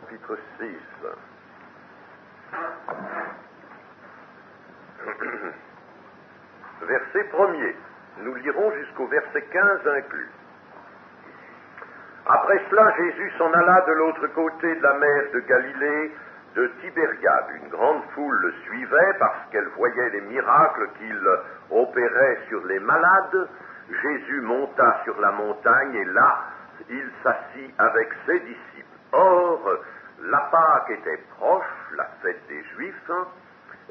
chapitre 6. Verset 1er. Nous lirons jusqu'au verset 15 inclus. Après cela, Jésus s'en alla de l'autre côté de la mer de Galilée, de Tibériade. Une grande foule le suivait parce qu'elle voyait les miracles qu'il opérait sur les malades. Jésus monta sur la montagne et là, il s'assit avec ses disciples. Or, la Pâque était proche, la fête des Juifs.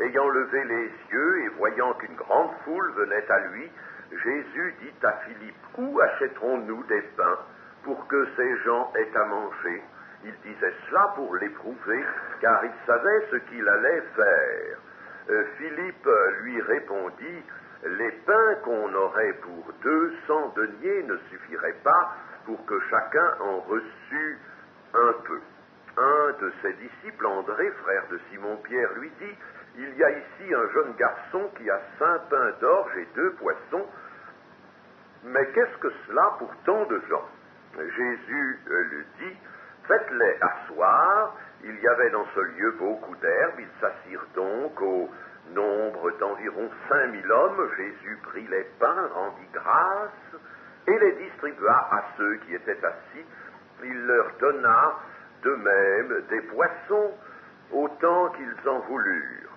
Ayant levé les yeux et voyant qu'une grande foule venait à lui, Jésus dit à Philippe, « Où achèterons-nous des pains pour que ces gens aient à manger ?» Il disait cela pour l'éprouver, car il savait ce qu'il allait faire. Philippe lui répondit, « Les pains qu'on aurait pour 200 deniers ne suffiraient pas pour que chacun en reçût un peu. » Un de ses disciples, André, frère de Simon-Pierre, lui dit, « Il y a ici un jeune garçon qui a 5 pains d'orge et 2 poissons, mais qu'est-ce que cela pour tant de gens ?» Jésus lui dit, « Faites-les asseoir. » Il y avait dans ce lieu beaucoup d'herbe. Ils s'assirent donc au nombre d'environ 5000 hommes. Jésus prit les pains, rendit grâce et les distribua à ceux qui étaient assis. Il leur donna de même des poissons, autant qu'ils en voulurent.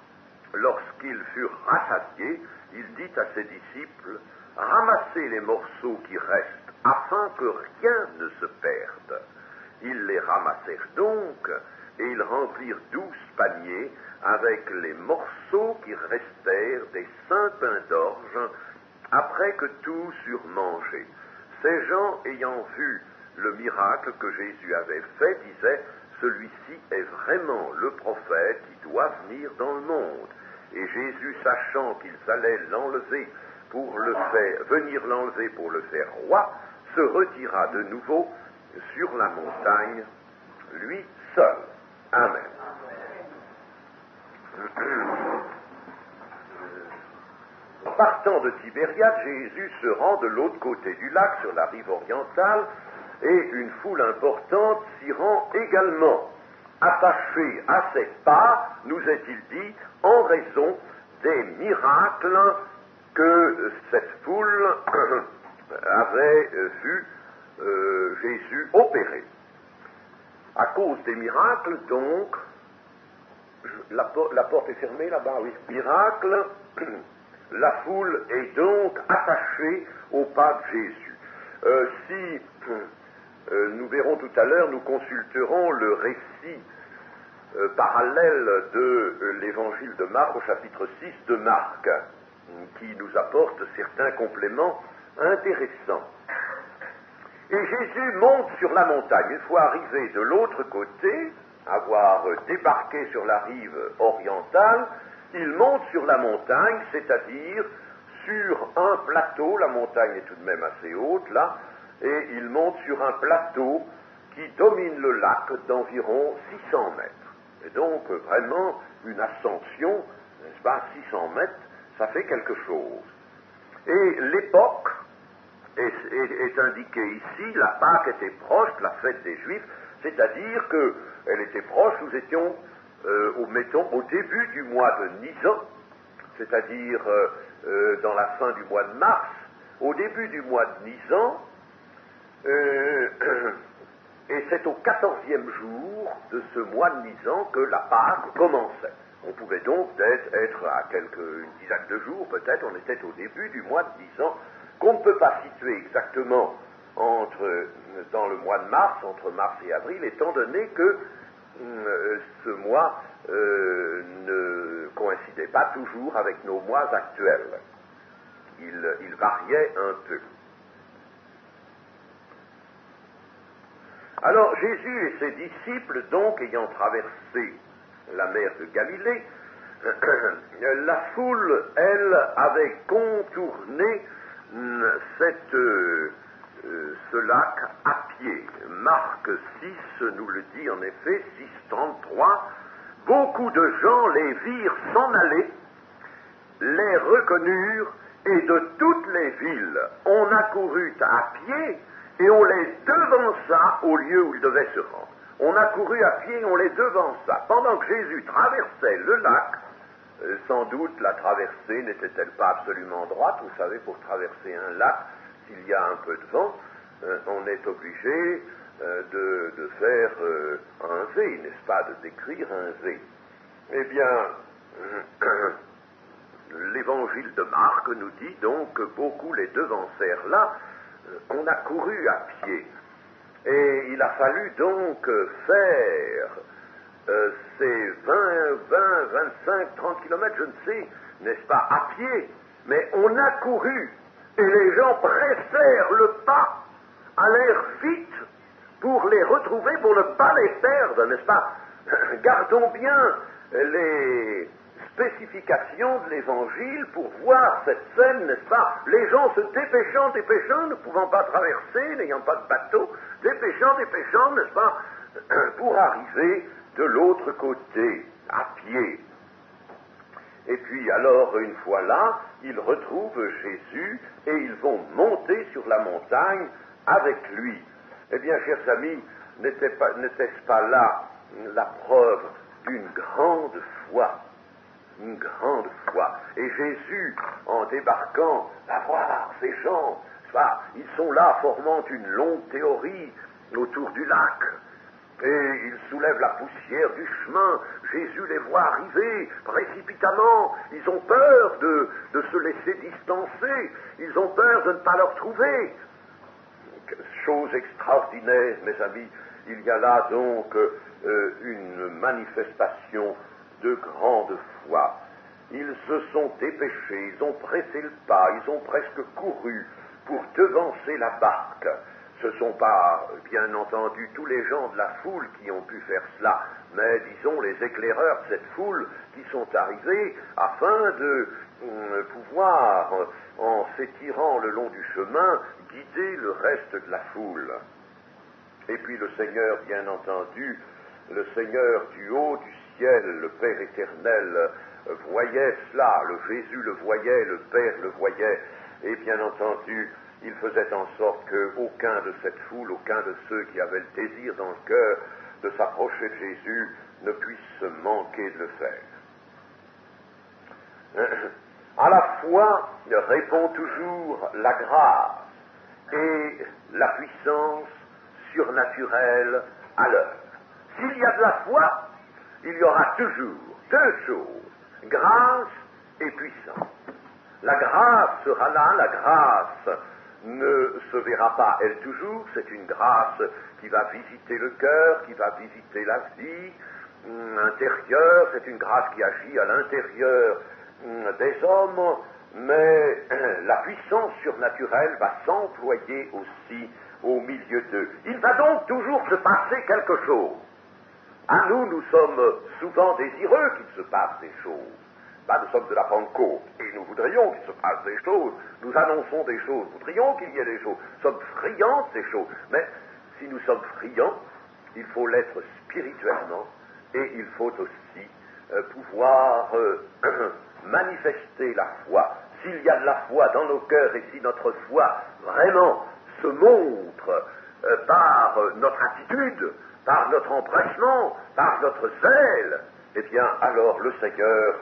Lorsqu'ils furent rassasiés, il dit à ses disciples, « Ramassez les morceaux qui restent, afin que rien ne se perde. » Ils les ramassèrent donc, et ils remplirent 12 paniers avec les morceaux qui restèrent des 5 pains d'orge, après que tous eurent mangé. Ces gens, ayant vu le miracle que Jésus avait fait, disaient, « Celui-ci est vraiment le prophète qui doit venir dans le monde. » Et Jésus, sachant qu'ils allaient l'enlever venir l'enlever pour le faire roi, se retira de nouveau sur la montagne, lui seul. Amen. Partant de Tibériade, Jésus se rend de l'autre côté du lac, sur la rive orientale, et une foule importante s'y rend également. Attachée à ses pas, nous est-il dit, en raison des miracles que cette foule avait vu Jésus opérer. À cause des miracles, donc, la porte est fermée là-bas, oui. Miracle, la foule est donc attachée au pas de Jésus. Nous verrons tout à l'heure, nous consulterons le récit parallèle de l'évangile de Marc au chapitre 6 de Marc, qui nous apporte certains compléments intéressants. Et Jésus monte sur la montagne. Une fois arrivé de l'autre côté, avoir débarqué sur la rive orientale, il monte sur la montagne, c'est-à-dire sur un plateau. La montagne est tout de même assez haute, là, et il monte sur un plateau qui domine le lac d'environ 600 mètres. Et donc, vraiment, une ascension, n'est-ce pas, 600 mètres, ça fait quelque chose. Et l'époque est indiquée ici, la Pâque était proche, la fête des Juifs, c'est-à-dire qu'elle était proche, nous étions, au début du mois de Nisan, c'est-à-dire dans la fin du mois de mars, au début du mois de Nisan, et c'est au 14e jour de ce mois de Nisan que la Pâque commençait. On pouvait donc être à une dizaine de jours, peut-être, on était au début du mois de Nisan, qu'on ne peut pas situer exactement dans le mois de mars, entre mars et avril, étant donné que ce mois ne coïncidait pas toujours avec nos mois actuels. Il variait un peu. Alors Jésus et ses disciples, donc, ayant traversé la mer de Galilée, la foule, elle, avait contourné ce lac à pied. Marc 6 nous le dit en effet, 6:33, beaucoup de gens les virent s'en aller, les reconnurent, et de toutes les villes, on accourut à pied, et on les devança au lieu où ils devaient se rendre. On a couru à pied, on les devança. Pendant que Jésus traversait le lac, sans doute la traversée n'était-elle pas absolument droite. Vous savez, pour traverser un lac, s'il y a un peu de vent, on est obligé de faire un V, n'est-ce pas, de décrire un V. Eh bien, l'évangile de Marc nous dit donc que beaucoup les devancèrent là. On a couru à pied. Et il a fallu donc faire ces 25, 30 kilomètres, je ne sais, n'est-ce pas, à pied. Mais on a couru. Et les gens pressèrent le pas, allèrent vite pour les retrouver, pour ne pas les perdre, n'est-ce pas? Gardons bien les spécifications de l'évangile pour voir cette scène, n'est-ce pas? Les gens se dépêchant, ne pouvant pas traverser, n'ayant pas de bateau, dépêchant, n'est-ce pas? Pour arriver de l'autre côté, à pied. Et puis alors, une fois là, ils retrouvent Jésus et ils vont monter sur la montagne avec lui. Eh bien, chers amis, n'était-ce pas là la preuve d'une grande foi? Une grande foi. Et Jésus, en débarquant, va voir ces gens. Ils sont là formant une longue théorie autour du lac. Et ils soulèvent la poussière du chemin. Jésus les voit arriver précipitamment. Ils ont peur de se laisser distancer. Ils ont peur de ne pas leur trouver. Chose extraordinaire, mes amis. Il y a là donc une manifestation de grande foi. Ils se sont dépêchés, ils ont pressé le pas, ils ont presque couru pour devancer la barque. Ce ne sont pas, bien entendu, tous les gens de la foule qui ont pu faire cela, mais disons les éclaireurs de cette foule qui sont arrivés afin de pouvoir, en s'étirant le long du chemin, guider le reste de la foule. Et puis le Seigneur, bien entendu, le Seigneur du haut du ciel, le Père éternel, voyait cela, le Jésus le voyait, le Père le voyait, et bien entendu, il faisait en sorte qu'aucun de cette foule, aucun de ceux qui avaient le désir dans le cœur de s'approcher de Jésus ne puisse manquer de le faire. À la foi répond toujours la grâce et la puissance surnaturelle à l'œuvre. S'il y a de la foi, il y aura toujours deux choses, grâce et puissance. La grâce sera là, la grâce ne se verra pas elle toujours, c'est une grâce qui va visiter le cœur, qui va visiter la vie intérieure, c'est une grâce qui agit à l'intérieur des hommes, mais la puissance surnaturelle va s'employer aussi au milieu d'eux. Il va donc toujours se passer quelque chose. À nous sommes souvent désireux qu'il se passe des choses. Nous sommes de la Pentecôte et nous voudrions qu'il se passe des choses. Nous annonçons des choses, nous voudrions qu'il y ait des choses. Nous sommes friands de ces choses. Mais si nous sommes friands, il faut l'être spirituellement et il faut aussi pouvoir manifester la foi. S'il y a de la foi dans nos cœurs et si notre foi vraiment se montre par notre attitude, par notre empressement, par notre zèle, eh bien alors le Seigneur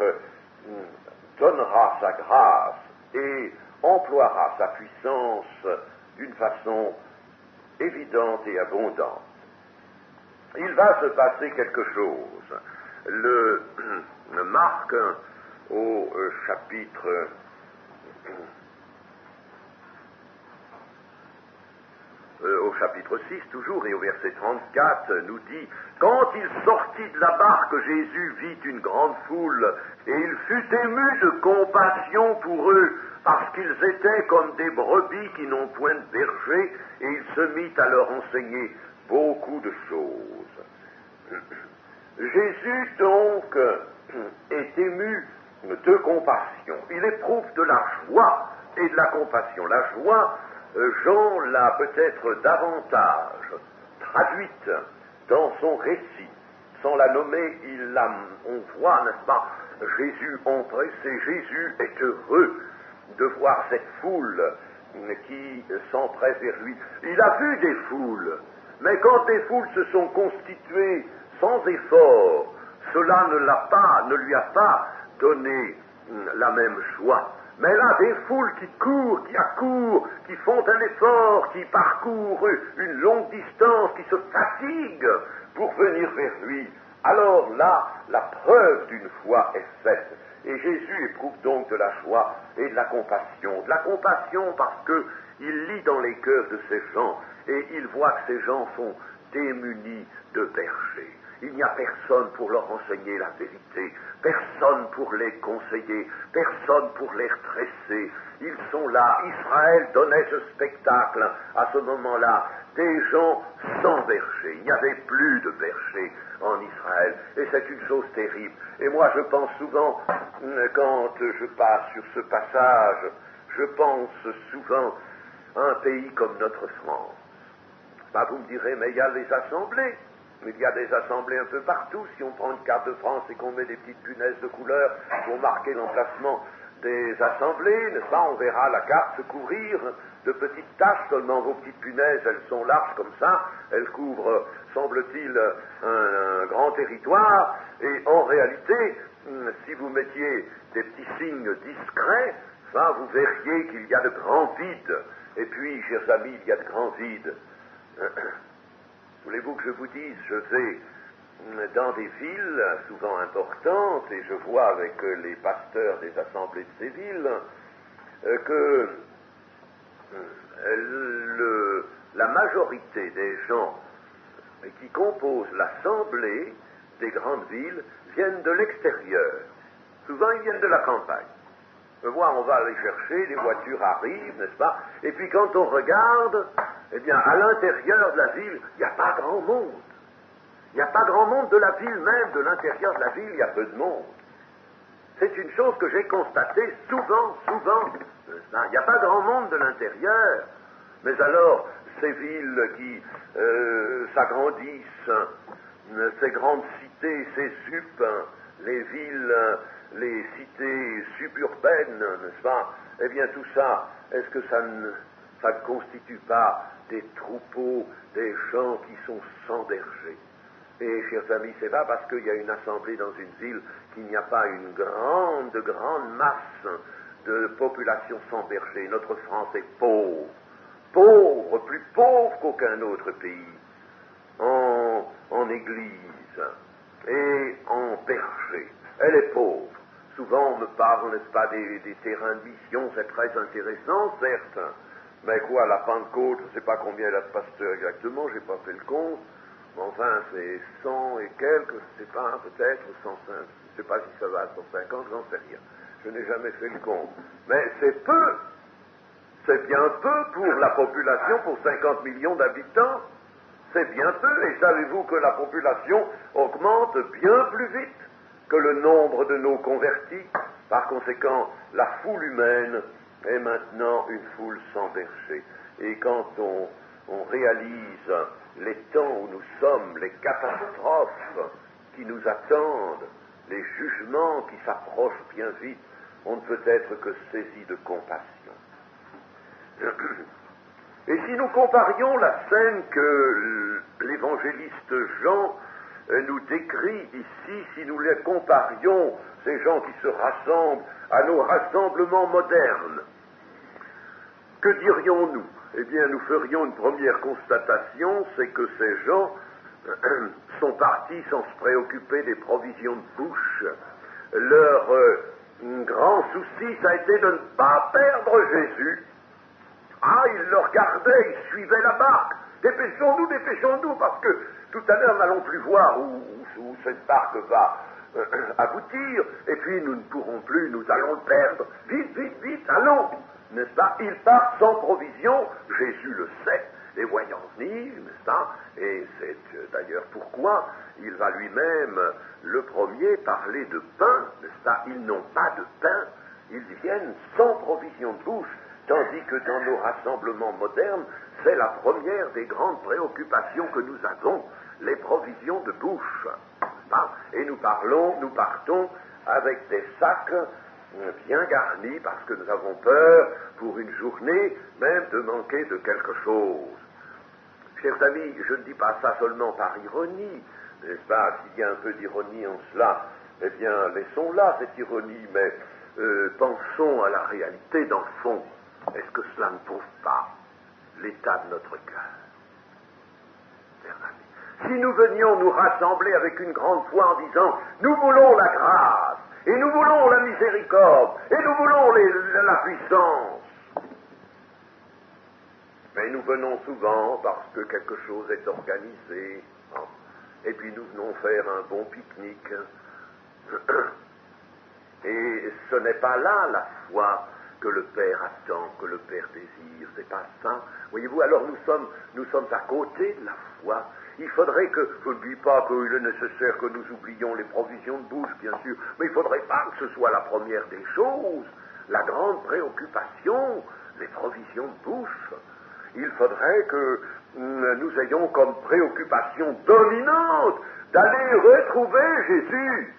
donnera sa grâce et emploiera sa puissance d'une façon évidente et abondante. Il va se passer quelque chose. Le Marc au chapitre 6, toujours, et au verset 34, nous dit « Quand il sortit de la barque, Jésus vit une grande foule, et il fut ému de compassion pour eux, parce qu'ils étaient comme des brebis qui n'ont point de berger, et il se mit à leur enseigner beaucoup de choses. » Jésus, donc, est ému de compassion. Il éprouve de la joie et de la compassion. La joie, Jean l'a peut-être davantage traduite dans son récit. Sans la nommer, on voit, n'est-ce pas, Jésus empressé. Jésus est heureux de voir cette foule qui s'empresse vers lui. Il a vu des foules, Mais quand des foules se sont constituées sans effort, cela ne lui a pas donné la même joie. Mais là, des foules qui courent, qui accourent, qui font un effort, qui parcourent une longue distance, qui se fatiguent pour venir vers lui, alors là, la preuve d'une foi est faite. Et Jésus éprouve donc de la joie et de la compassion. De la compassion parce qu'il lit dans les cœurs de ces gens et il voit que ces gens sont démunis de bergers. Il n'y a personne pour leur enseigner la vérité, personne pour les conseiller, personne pour les redresser. Ils sont là. Israël donnait ce spectacle à ce moment-là. Des gens sans berger. Il n'y avait plus de berger en Israël. Et c'est une chose terrible. Et moi, je pense souvent, quand je passe sur ce passage, je pense souvent à un pays comme notre France. Bah, vous me direz, mais il y a les assemblées. Il y a des assemblées un peu partout. Si on prend une carte de France et qu'on met des petites punaises de couleur pour marquer l'emplacement des assemblées, n'est-ce pas, on verra la carte se couvrir de petites taches. Seulement vos petites punaises, elles sont larges comme ça, elles couvrent, semble-t-il, un grand territoire, et en réalité, si vous mettiez des petits signes discrets, ça, vous verriez qu'il y a de grands vides. Et puis, chers amis, il y a de grands vides. Voulez-vous que je vous dise, je vais dans des villes souvent importantes, et je vois avec les pasteurs des assemblées de ces villes, que la majorité des gens qui composent l'assemblée des grandes villes viennent de l'extérieur. Souvent, ils viennent de la campagne. On va les chercher, les voitures arrivent, n'est-ce pas? Et puis quand on regarde, eh bien, à l'intérieur de la ville, il n'y a pas grand monde. Il n'y a pas grand monde de la ville même, de l'intérieur de la ville, il y a peu de monde. C'est une chose que j'ai constatée souvent. Il n'y a pas grand monde de l'intérieur. Mais alors, ces villes qui s'agrandissent, ces grandes cités, ces sup, les villes, les cités suburbaines, n'est-ce pas? Eh bien, tout ça, est-ce que ça ne constitue pas des troupeaux, des gens qui sont sans berger? Et, chers amis, c'est pas parce qu'il y a une assemblée dans une ville qu'il n'y a pas une grande masse de population sans berger. Notre France est pauvre, plus pauvre qu'aucun autre pays, en église et en berger. Elle est pauvre. Souvent on me parle, n'est-ce pas, des terrains de mission, c'est très intéressant, certes, mais quoi, la Pentecôte, je ne sais pas combien il y a de pasteurs exactement, j'ai pas fait le compte, mais enfin c'est 100 et quelques, je ne sais pas, peut-être 105, je ne sais pas si ça va à 150, j'en sais rien, je n'ai jamais fait le compte, mais c'est peu, c'est bien peu pour la population, pour 50 millions d'habitants, c'est bien peu, et savez-vous que la population augmente bien plus vite que le nombre de nos convertis? Par conséquent, la foule humaine est maintenant une foule sans berger. Et quand on réalise les temps où nous sommes, les catastrophes qui nous attendent, les jugements qui s'approchent bien vite, on ne peut être que saisi de compassion. Et si nous comparions la scène que l'évangéliste Jean nous décrit ici, si nous les comparions, ces gens qui se rassemblent, à nos rassemblements modernes, que dirions-nous? Eh bien, nous ferions une première constatation, c'est que ces gens sont partis sans se préoccuper des provisions de bouche. Leur grand souci, ça a été de ne pas perdre Jésus. Ah, ils le regardaient, ils suivaient la barque. Dépêchons-nous, parce que tout à l'heure, nous n'allons plus voir où cette barque va aboutir, et puis nous ne pourrons plus, nous allons le perdre. Vite, allons, n'est-ce pas? Ils partent sans provision, Jésus le sait, les voyant venir, n'est-ce pas? Et c'est d'ailleurs pourquoi il va lui-même, le premier, parler de pain, n'est-ce pas? Ils n'ont pas de pain, ils viennent sans provision de bouche, tandis que dans nos rassemblements modernes, c'est la première des grandes préoccupations que nous avons, les provisions de bouche. Et nous partons avec des sacs bien garnis parce que nous avons peur pour une journée même de manquer de quelque chose. chers amis, je ne dis pas ça seulement par ironie, n'est-ce pas? S'il y a un peu d'ironie en cela, eh bien, laissons-la cette ironie, mais pensons à la réalité dans le fond. Est-ce que cela ne prouve pas l'état de notre cœur, chers amis? Si nous venions nous rassembler avec une grande foi en disant « Nous voulons la grâce, et nous voulons la miséricorde, et nous voulons la puissance », mais nous venons souvent parce que quelque chose est organisé, hein, et puis nous venons faire un bon pique-nique. Et ce n'est pas là la foi que le Père attend, que le Père désire, c'est pas ça. Voyez-vous, alors nous sommes à côté de la foi. Il faudrait que, je ne dis pas qu'il est nécessaire que nous oublions les provisions de bouche, bien sûr, mais il ne faudrait pas que ce soit la première des choses, la grande préoccupation, les provisions de bouche. Il faudrait que nous ayons comme préoccupation dominante d'aller retrouver Jésus,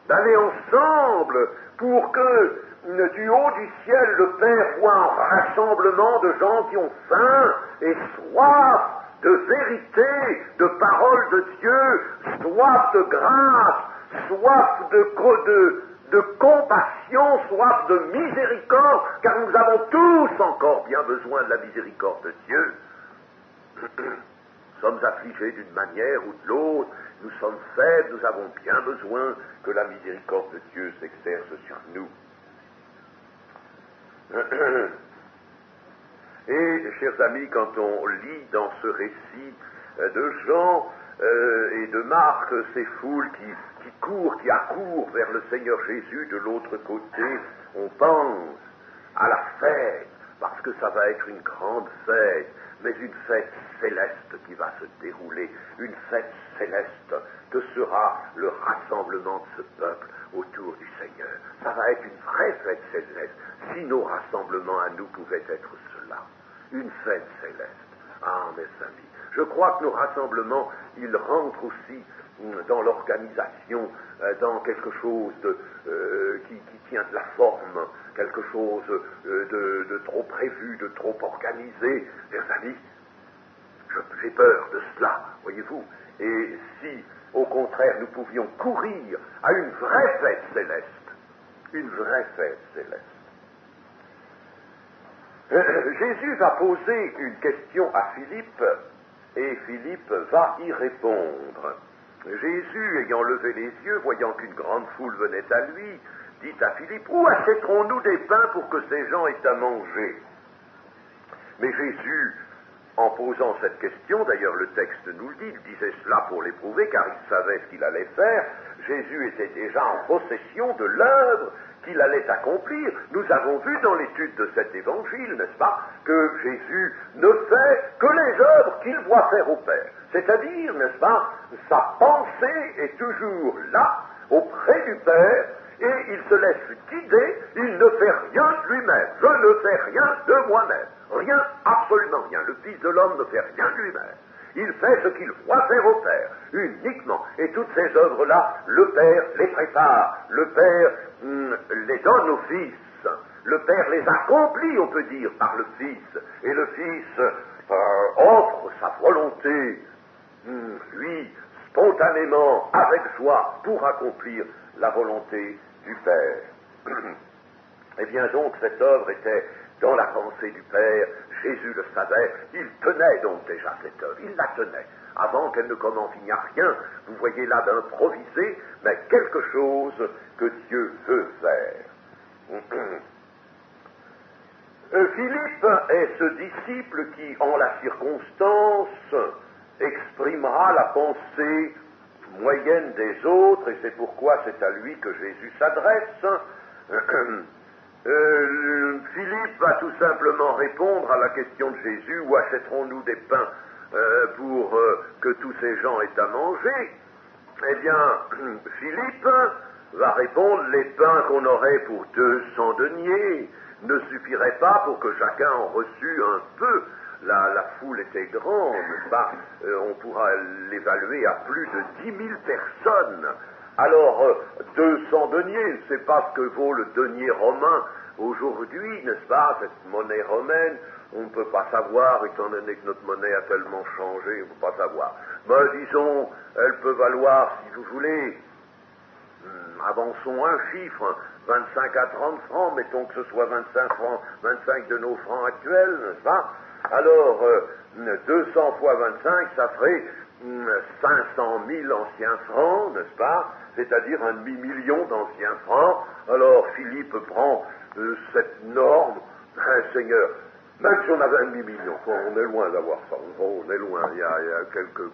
d'aller ensemble pour que du haut du ciel le Père voit un rassemblement de gens qui ont faim et soif de vérité, de parole de Dieu, soif de grâce, soif de compassion, soif de miséricorde, car nous avons tous encore bien besoin de la miséricorde de Dieu. Nous sommes affligés d'une manière ou de l'autre, nous sommes faibles, nous avons bien besoin que la miséricorde de Dieu s'exerce sur nous. Et, chers amis, quand on lit dans ce récit de Jean et de Marc ces foules qui accourent vers le Seigneur Jésus de l'autre côté, on pense à la fête, parce que ça va être une grande fête, mais une fête céleste qui va se dérouler, une fête céleste que sera le rassemblement de ce peuple autour du Seigneur. Ça va être une vraie fête céleste, si nos rassemblements à nous pouvaient être cela, une fête céleste. Ah, mes amis, je crois que nos rassemblements, ils rentrent aussi dans l'organisation, dans quelque chose qui tient de la forme, quelque chose de trop prévu, de trop organisé. Chers amis, j'ai peur de cela, voyez-vous. Et si, au contraire, nous pouvions courir à une vraie fête céleste, une vraie fête céleste. Jésus va poser une question à Philippe, et Philippe va y répondre. Jésus, ayant levé les yeux, voyant qu'une grande foule venait à lui, dit à Philippe, « Où achèterons-nous des pains pour que ces gens aient à manger ?» Mais Jésus, en posant cette question, d'ailleurs le texte nous le dit, il disait cela pour l'éprouver, car il savait ce qu'il allait faire, Jésus était déjà en possession de l'œuvre qu'il allait accomplir. Nous avons vu dans l'étude de cet évangile, n'est-ce pas, que Jésus ne fait que les œuvres qu'il voit faire au Père. C'est-à-dire, n'est-ce pas, sa pensée est toujours là, auprès du Père, et il se laisse guider, il ne fait rien de lui-même. Je ne fais rien de moi-même. Rien, absolument rien. Le Fils de l'homme ne fait rien de lui-même. Il fait ce qu'il voit faire au Père, uniquement. Et toutes ces œuvres-là, le Père les prépare. Le Père les donne au Fils. Le Père les accomplit, on peut dire, par le Fils. Et le Fils offre sa volonté, lui, spontanément, avec joie, pour accomplir la volonté du Père. Eh bien donc, cette œuvre était dans la pensée du Père. Jésus le savait, il tenait donc déjà cette œuvre, il la tenait. Avant qu'elle ne commence, il n'y a rien, vous voyez là, d'improvisé, mais quelque chose que Dieu veut faire. Philippe est ce disciple qui, en la circonstance, exprimera la pensée moyenne des autres, et c'est pourquoi c'est à lui que Jésus s'adresse. Philippe va tout simplement répondre à la question de Jésus, où achèterons-nous des pains pour que tous ces gens aient à manger? Eh bien, Philippe va répondre, les pains qu'on aurait pour 200 deniers ne suffiraient pas pour que chacun en reçût un peu. La foule était grande, n'est-ce pas? On pourra l'évaluer à plus de 10 000 personnes. Alors, 200 deniers, je ne sais pas ce que vaut le denier romain aujourd'hui, n'est-ce pas, cette monnaie romaine, on ne peut pas savoir, étant donné que notre monnaie a tellement changé, on ne peut pas savoir. Ben, disons, elle peut valoir, si vous voulez, avançons un chiffre, 25 à 30 francs, mettons que ce soit 25 francs, 25 de nos francs actuels, n'est-ce pas? Alors, 200 fois 25, ça ferait 500 000 anciens francs, n'est-ce pas? C'est-à-dire un demi-million d'anciens francs. Alors, Philippe prend cette norme, Seigneur, même si on avait un demi-million, on est loin d'avoir ça, on est loin, il y a quelques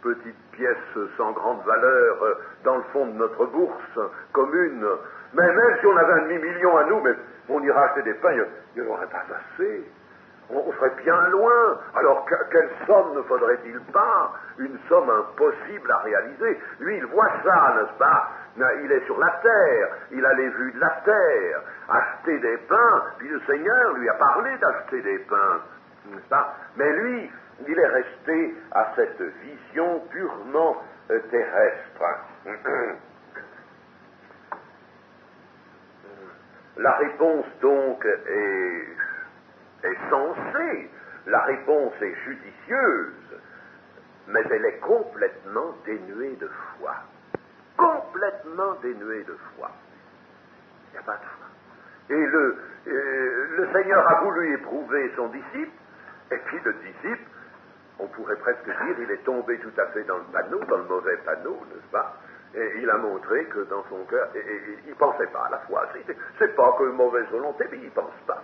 petites pièces sans grande valeur dans le fond de notre bourse commune, mais même si on avait un demi-million à nous, mais on ira acheter des pains, il n'y en aurait pas assez. On serait bien loin. Alors, quelle somme ne faudrait-il pas? Une somme impossible à réaliser. Lui, il voit ça, n'est-ce pas? Il est sur la terre, il a les vues de la terre. Acheter des pains, puis le Seigneur lui a parlé d'acheter des pains, n'est-ce pas? Mais lui, il est resté à cette vision purement terrestre. La réponse, donc, est sensée, la réponse est judicieuse, mais elle est complètement dénuée de foi. Complètement dénuée de foi. Il n'y a pas de foi. Et le Seigneur a voulu éprouver son disciple, et puis le disciple, on pourrait presque dire, il est tombé tout à fait dans le panneau, dans le mauvais panneau, n'est-ce pas? Et il a montré que dans son cœur, il ne pensait pas à la foi. C'est pas que mauvaise volonté, mais il n'y pense pas.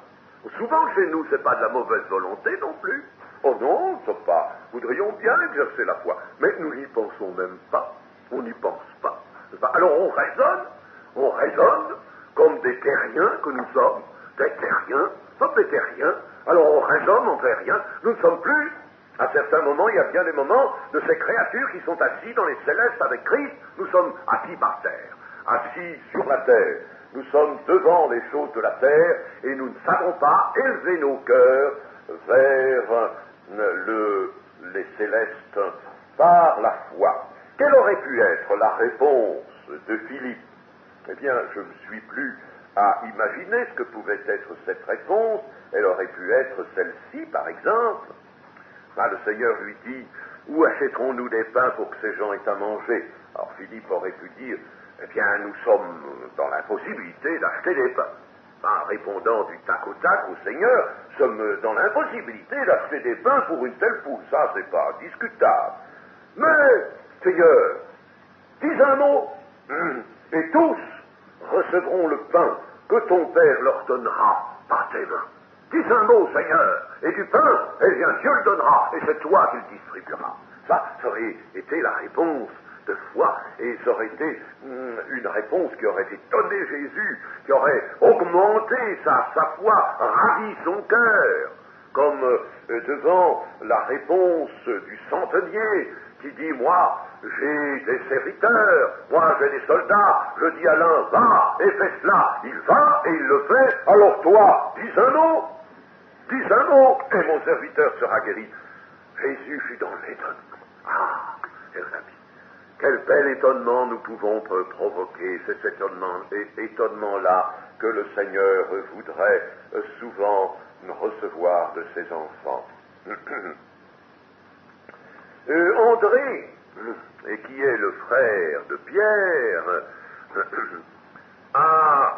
Souvent chez nous, c'est pas de la mauvaise volonté non plus. Oh non, c'est pas. Nous voudrions bien exercer la foi, mais nous n'y pensons même pas. On n'y pense pas. Alors on raisonne comme des terriens que nous sommes. Des terriens, sommes des terriens. Alors on raisonne, on fait rien. Nous ne sommes plus. À certains moments, il y a bien des moments de ces créatures qui sont assis dans les célestes avec Christ. Nous sommes assis par terre, assis sur la terre. Nous sommes devant les choses de la terre et nous ne savons pas élever nos cœurs vers les célestes par la foi. Quelle aurait pu être la réponse de Philippe? Eh bien, je ne suis plus à imaginer ce que pouvait être cette réponse. Elle aurait pu être celle-ci, par exemple. Le Seigneur lui dit, où achèterons-nous des pains pour que ces gens aient à manger? Alors Philippe aurait pu dire, eh bien, nous sommes dans l'impossibilité d'acheter des pains. En répondant du tac au tac au Seigneur, nous sommes dans l'impossibilité d'acheter des pains pour une telle foule. Ça, c'est pas discutable. Mais, Seigneur, dis un mot, et tous recevront le pain que ton Père leur donnera par tes mains. Dis un mot, Seigneur, et du pain, eh bien, Dieu le donnera, et c'est toi qui le distribueras. Ça aurait été la réponse de foi, et ça aurait été une réponse qui aurait étonné Jésus, qui aurait augmenté sa foi, ravi son cœur, comme devant la réponse du centenier qui dit, moi, j'ai des serviteurs, moi j'ai des soldats, je dis à l'un, va et fais cela, il va et il le fait, alors toi, dis un mot, et mon serviteur sera guéri. Jésus fut dans l'étonnement. Ah, chers amis, quel bel étonnement nous pouvons provoquer, c'est cet étonnement-là que le Seigneur voudrait souvent recevoir de ses enfants. André, et qui est le frère de Pierre, a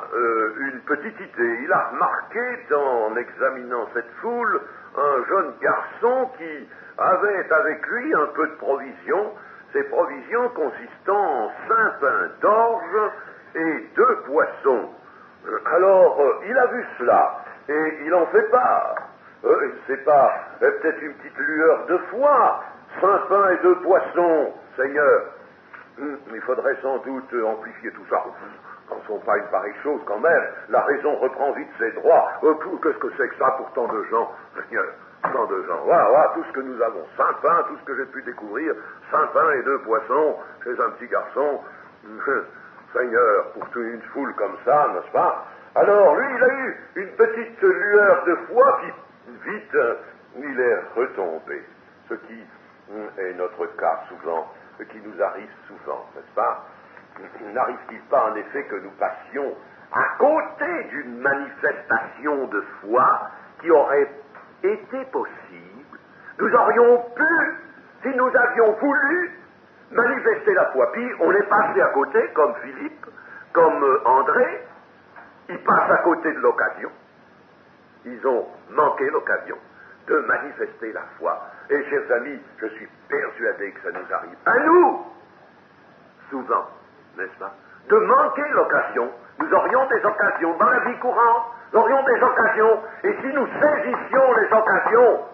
une petite idée. Il a remarqué, en examinant cette foule, un jeune garçon qui avait avec lui un peu de provisions, ces provisions consistant en 5 pains d'orge et 2 poissons. Alors, il a vu cela, et il en fait part. C'est pas peut-être une petite lueur de foi. 5 pains et 2 poissons, Seigneur. Il faudrait sans doute amplifier tout ça. Pensons pas une pareille chose quand même. La raison reprend vite ses droits. Qu'est-ce que c'est que ça pour tant de gens, Seigneur? Tant de gens. Voilà, tout ce que nous avons. 5 pains, tout ce que j'ai pu découvrir. 5 pains et 2 poissons chez un petit garçon. Seigneur, pour toute une foule comme ça, n'est-ce pas? Alors, lui, il a eu une petite lueur de foi qui, vite, il est retombé. Ce qui est notre cas souvent, ce qui nous arrive souvent, n'est-ce pas? N'arrive-t-il pas en effet que nous passions à côté d'une manifestation de foi qui aurait été possible, nous aurions pu, si nous avions voulu, manifester la foi. Puis on est passé à côté, comme Philippe, comme André, ils passent à côté de l'occasion. Ils ont manqué l'occasion de manifester la foi. Et chers amis, je suis persuadé que ça nous arrive à nous, souvent, n'est-ce pas, de manquer l'occasion. Nous aurions des occasions dans la vie courante, nous aurions des occasions, et si nous saisissions les occasions,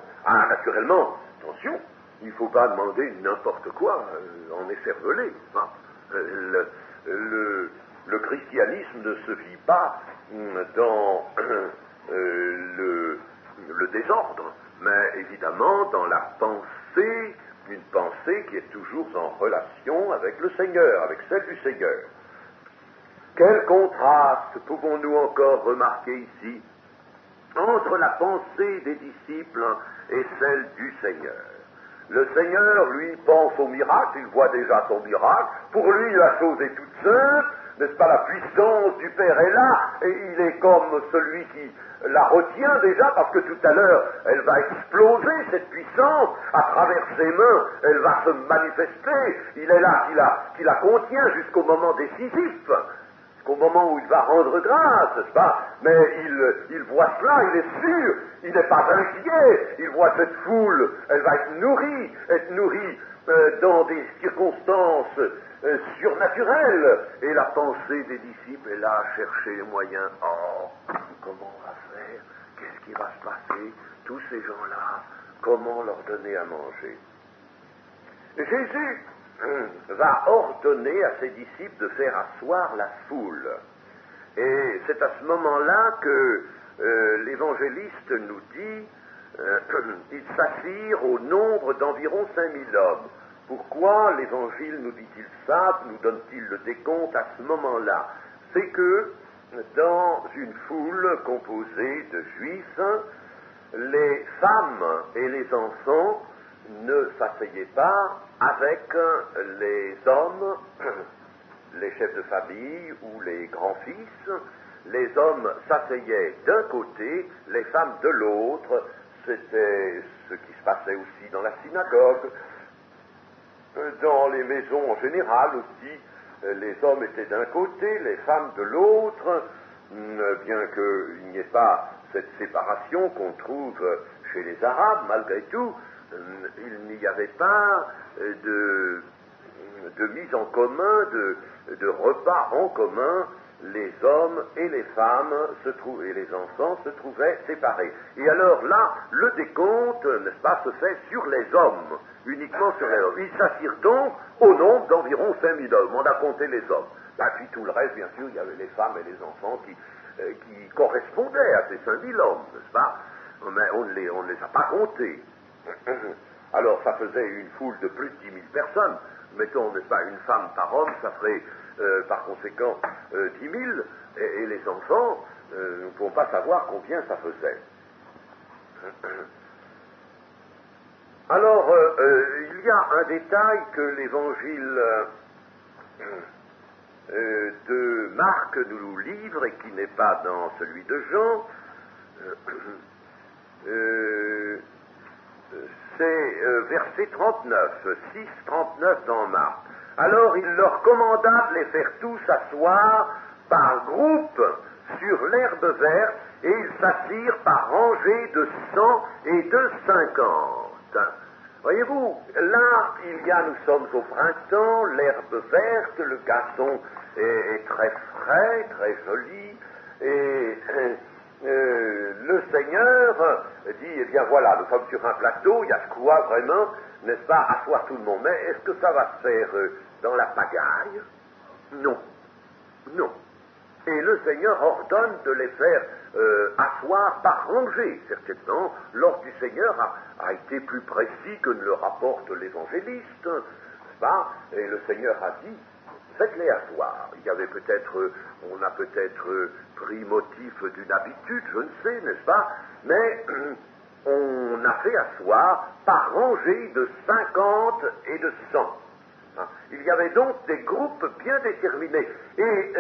naturellement, attention, il ne faut pas demander n'importe quoi, en écervelé. Le christianisme ne se vit pas dans le désordre, mais évidemment dans la pensée, une pensée qui est toujours en relation avec le Seigneur, avec celle du Seigneur. Quel contraste pouvons-nous encore remarquer ici entre la pensée des disciples et celle du Seigneur? Le Seigneur, lui, pense au miracle, il voit déjà son miracle, pour lui la chose est toute simple, n'est-ce pas, la puissance du Père est là, et il est comme celui qui la retient déjà, parce que tout à l'heure, elle va exploser, cette puissance, à travers ses mains, elle va se manifester, il est là qui la contient jusqu'au moment décisif, jusqu'au moment où il va rendre grâce, n'est-ce pas? Mais il voit cela, il est sûr, il n'est pas inquiet, il voit cette foule, elle va être nourrie dans des circonstances surnaturelles, et la pensée des disciples est là à chercher les moyens. Oh, comment on va faire? Qu'est-ce qui va se passer? Tous ces gens-là, comment leur donner à manger? Jésus va ordonner à ses disciples de faire asseoir la foule. Et c'est à ce moment-là que l'évangéliste nous dit ils s'assirent au nombre d'environ 5000 hommes. Pourquoi l'évangile nous dit-il ça, nous donne-t-il le décompte à ce moment-là? C'est que dans une foule composée de juifs, les femmes et les enfants ne s'asseyaient pas avec les hommes, les chefs de famille ou les grands-fils. Les hommes s'asseyaient d'un côté, les femmes de l'autre. C'était ce qui se passait aussi dans la synagogue, dans les maisons en général aussi. Les hommes étaient d'un côté, les femmes de l'autre, bien qu'il n'y ait pas cette séparation qu'on trouve chez les Arabes, malgré tout, il n'y avait pas de mise en commun, de repas en commun. Les hommes et les femmes et les enfants se trouvaient séparés. Et alors là, le décompte, n'est-ce pas, se fait sur les hommes, uniquement sur les hommes. Ils s'assirent donc au nombre d'environ 5000 hommes. On a compté les hommes. Puis tout le reste, bien sûr, il y avait les femmes et les enfants qui correspondaient à ces 5000 hommes, n'est-ce pas? Mais on ne les a pas comptés. Alors ça faisait une foule de plus de 10 000 personnes. Mettons, n'est-ce pas, une femme par homme, ça ferait par conséquent 10 000, et les enfants, nous ne pouvons pas savoir combien ça faisait. Alors, il y a un détail que l'évangile de Marc nous livre et qui n'est pas dans celui de Jean. C'est verset 39, 6-39 dans Marc. Alors il leur commanda de les faire tous asseoir par groupe sur l'herbe verte, et ils s'assirent par rangées de 100 et de 50. Voyez-vous, là, nous sommes au printemps, l'herbe verte, le gazon est très frais, très joli, et le Seigneur dit, eh bien voilà, nous sommes sur un plateau, il y a de quoi vraiment, n'est-ce pas, asseoir tout le monde. Mais est-ce que ça va se faire dans la pagaille? Non. Non. Et le Seigneur ordonne de les faire asseoir par rangée. Certainement, l'ordre du Seigneur a été plus précis que ne le rapporte l'évangéliste, n'est-ce pas? Et le Seigneur a dit, faites-les asseoir. Il y avait peut-être, on a peut-être pris motif d'une habitude, je ne sais, n'est-ce pas? Mais on a fait asseoir par rangée de 50 et de 100. Il y avait donc des groupes bien déterminés. Et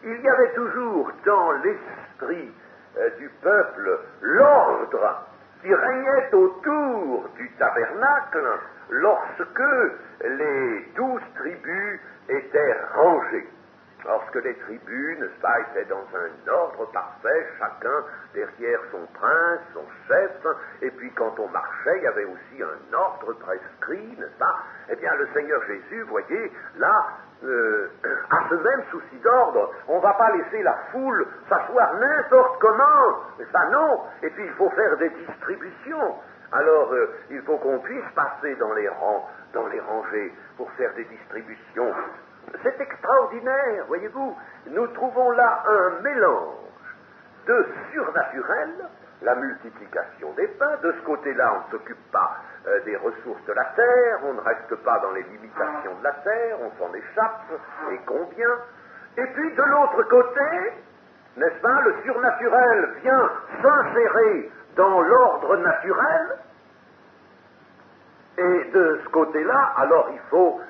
il y avait toujours dans l'esprit du peuple l'ordre qui régnait autour du tabernacle lorsque les 12 tribus étaient rangées. Lorsque les tribus, n'est-ce pas, étaient dans un ordre parfait, chacun derrière son prince, son chef, et puis quand on marchait, il y avait aussi un ordre prescrit, n'est-ce pas? Eh bien, le Seigneur Jésus, voyez, là, a ce même souci d'ordre. On ne va pas laisser la foule s'asseoir n'importe comment, n'est-ce pas? Non. Et puis, il faut faire des distributions. Alors, il faut qu'on puisse passer dans les rangs, dans les rangées, pour faire des distributions. C'est extraordinaire, voyez-vous. Nous trouvons là un mélange de surnaturel, la multiplication des pains. De ce côté-là, on ne s'occupe pas des ressources de la terre, on ne reste pas dans les limitations de la terre, on s'en échappe, et combien. Et puis, de l'autre côté, n'est-ce pas, le surnaturel vient s'insérer dans l'ordre naturel, et de ce côté-là, alors il faut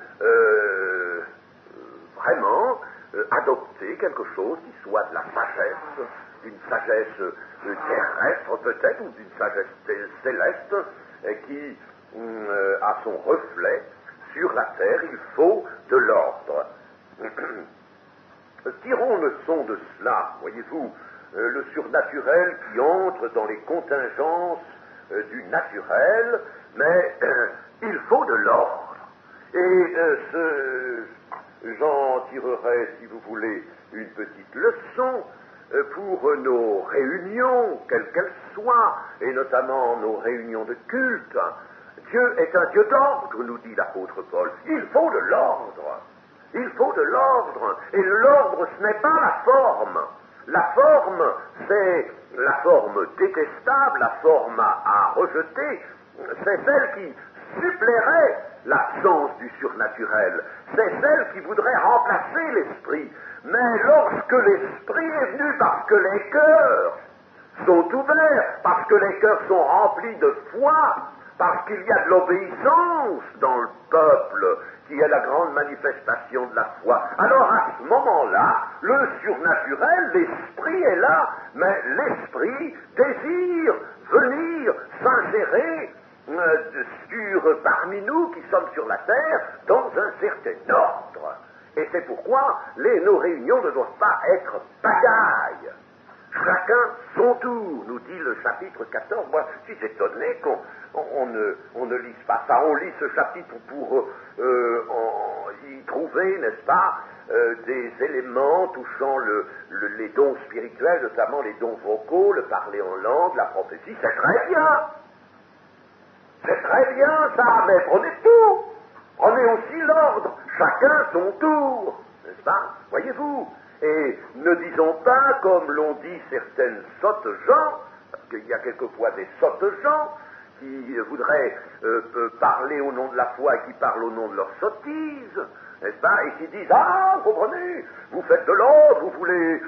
vraiment adopter quelque chose qui soit de la sagesse, d'une sagesse terrestre peut-être, ou d'une sagesse céleste, qui a son reflet sur la terre. Il faut de l'ordre. Tirons leçon de cela, voyez-vous, le surnaturel qui entre dans les contingences du naturel, mais il faut de l'ordre. Et j'en tirerai, si vous voulez, une petite leçon pour nos réunions, quelles qu'elles soient, et notamment nos réunions de culte. Dieu est un Dieu d'ordre, nous dit l'apôtre Paul. Il faut de l'ordre. Il faut de l'ordre. Et l'ordre, ce n'est pas la forme. La forme, c'est la forme détestable, la forme à rejeter. C'est celle qui suppléerait l'absence du surnaturel. C'est celle qui voudrait remplacer l'esprit. Mais lorsque l'esprit est venu parce que les cœurs sont ouverts, parce que les cœurs sont remplis de foi, parce qu'il y a de l'obéissance dans le peuple, qui est la grande manifestation de la foi, alors à ce moment-là, le surnaturel, l'esprit est là, mais l'esprit désire venir s'insérer parmi nous qui sommes sur la terre dans un certain ordre. Et c'est pourquoi nos réunions ne doivent pas être pagailles. Chacun son tour, nous dit le chapitre 14. Moi, je suis étonné qu'on ne lise pas ça. On lit ce chapitre pour y trouver, n'est-ce pas, des éléments touchant les dons spirituels, notamment les dons vocaux, le parler en langue, la prophétie. C'est très bien. C'est très bien ça, mais prenez tout. Prenez aussi l'ordre. Chacun son tour, n'est-ce pas? Voyez-vous? Et ne disons pas, comme l'ont dit certaines sottes gens, parce qu'il y a quelquefois des sottes gens qui voudraient parler au nom de la foi et qui parlent au nom de leur sottise, n'est-ce pas? Et qui disent, ah, vous comprenez, vous faites de l'ordre, vous voulez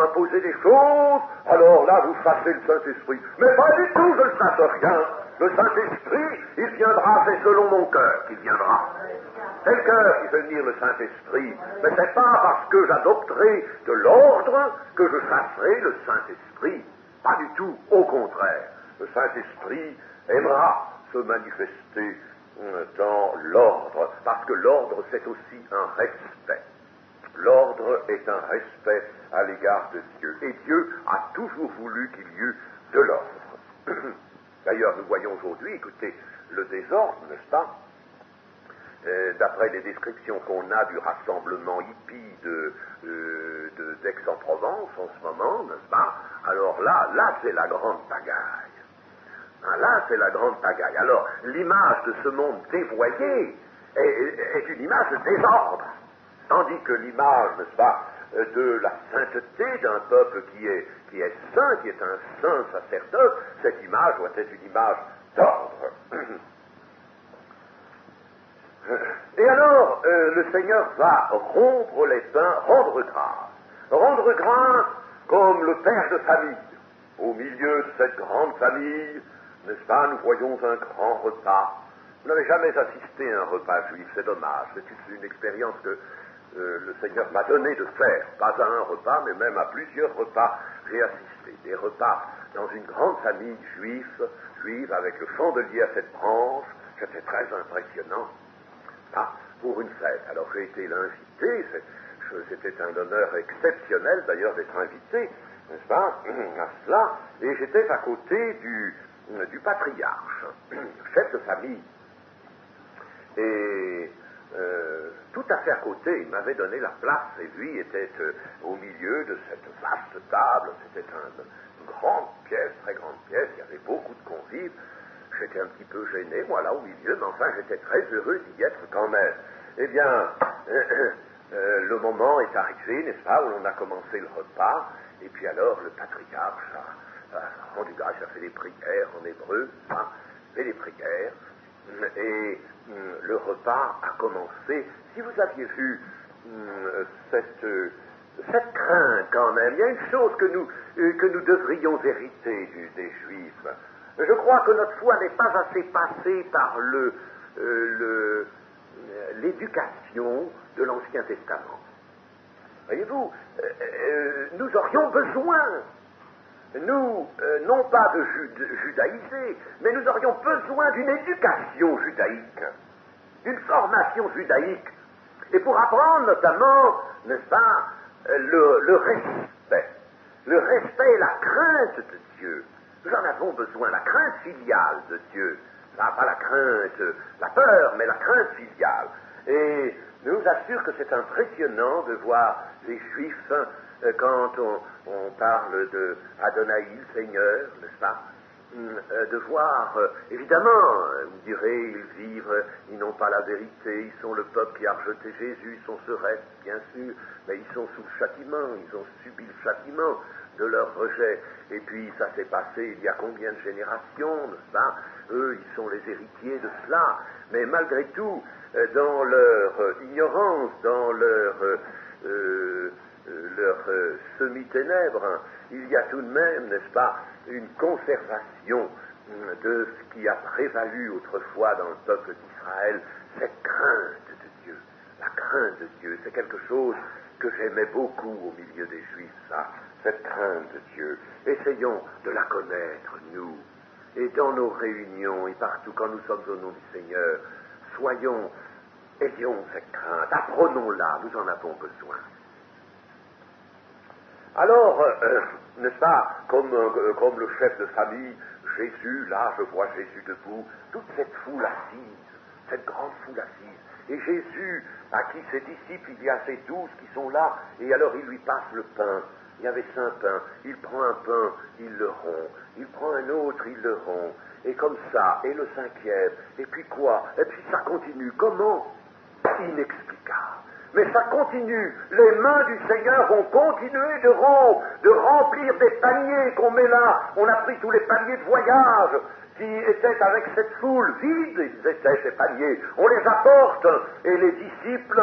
imposer des choses, alors là, vous chassez le Saint-Esprit. Mais pas du tout, je ne chasse rien. Le Saint-Esprit, il viendra, c'est selon mon cœur qu'il viendra. C'est le cœur qui fait venir le Saint-Esprit. Mais c'est pas parce que j'adopterai de l'ordre que je chasserai le Saint-Esprit. Pas du tout, au contraire. Le Saint-Esprit aimera se manifester dans l'ordre, parce que l'ordre, c'est aussi un respect. L'ordre est un respect à l'égard de Dieu. Et Dieu a toujours voulu qu'il y eût de l'ordre. D'ailleurs, nous voyons aujourd'hui, écoutez, le désordre, n'est-ce pas? D'après les descriptions qu'on a du rassemblement hippie d'Aix-en-Provence en ce moment, n'est-ce pas? Alors là c'est la grande pagaille. Là, c'est la grande pagaille. Alors, l'image de ce monde dévoyé est une image de désordre. Tandis que l'image, n'est-ce pas, de la sainteté d'un peuple qui est saint, qui est un saint sacerdoce, cette image doit être une image d'ordre. Et alors, le Seigneur va rompre les pains, rendre grâce. Rendre grâce comme le père de famille. Au milieu de cette grande famille, n'est-ce pas, nous voyons un grand repas. Vous n'avez jamais assisté à un repas juif, c'est dommage. C'est une expérience que le Seigneur m'a donné de faire. Pas à un repas, mais même à plusieurs repas, j'ai assisté. Des repas dans une grande famille juive juive avec le chandelier à cette branche. C'était très impressionnant. Ah, pour une fête. Alors j'ai été l'invité, c'était un honneur exceptionnel d'ailleurs d'être invité, n'est-ce pas, à cela, et j'étais à côté du patriarche, chef de famille. Et tout à fait à côté, il m'avait donné la place, et lui était au milieu de cette vaste table. C'était une grande pièce, très grande pièce, il y avait beaucoup de convives. J'étais un petit peu gêné, moi, là, au milieu, mais enfin, j'étais très heureux d'y être quand même. Eh bien, le moment est arrivé, n'est-ce pas, où l'on a commencé le repas, et puis alors, le patriarche a rendu grâce, a fait des prières en hébreu, hein, fait des prières, et le repas a commencé. Si vous aviez vu cette crainte quand même, il y a une chose que nous devrions hériter des Juifs. Je crois que notre foi n'est pas assez passée par l'éducation de l'Ancien Testament. Voyez-vous, nous aurions besoin, non pas de judaïser, mais nous aurions besoin d'une éducation judaïque, d'une formation judaïque, et pour apprendre notamment, n'est-ce pas, le respect et la crainte de Dieu. Nous en avons besoin, la crainte filiale de Dieu. Pas la crainte, la peur, mais la crainte filiale. Et je vous assure que c'est impressionnant de voir les Juifs, quand on parle de Adonai, le Seigneur, n'est-ce pas, de voir, évidemment, vous direz, ils vivent, ils n'ont pas la vérité, ils sont le peuple qui a rejeté Jésus, ils sont ce reste, bien sûr, mais ils sont sous le châtiment, ils ont subi le châtiment de leur rejet. Et puis ça s'est passé il y a combien de générations, n'est-ce pas? Eux, ils sont les héritiers de cela. Mais malgré tout, dans leur ignorance, dans leur semi-ténèbres, il y a tout de même, n'est-ce pas, une conservation de ce qui a prévalu autrefois dans le peuple d'Israël, cette crainte de Dieu. La crainte de Dieu, c'est quelque chose que j'aimais beaucoup au milieu des Juifs, ça, cette crainte de Dieu. Essayons de la connaître, nous, et dans nos réunions, et partout quand nous sommes au nom du Seigneur, ayons cette crainte, apprenons-la, nous en avons besoin. Alors, n'est-ce pas, comme le chef de famille, Jésus, là, je vois Jésus debout, toute cette foule assise, cette grande foule assise, et Jésus, à qui ses disciples, il y a ces 12 qui sont là, et alors il lui passe le pain. Il y avait 5 pains, il prend un pain, il le rompt, il prend un autre, il le rompt, et comme ça, et le 5e, et puis quoi? Et puis ça continue, comment? Inexplicable. Mais ça continue, les mains du Seigneur vont continuer de remplir des paniers qu'on met là. On a pris tous les paniers de voyage qui étaient avec cette foule vide, ils étaient ces paniers. On les apporte, et les disciples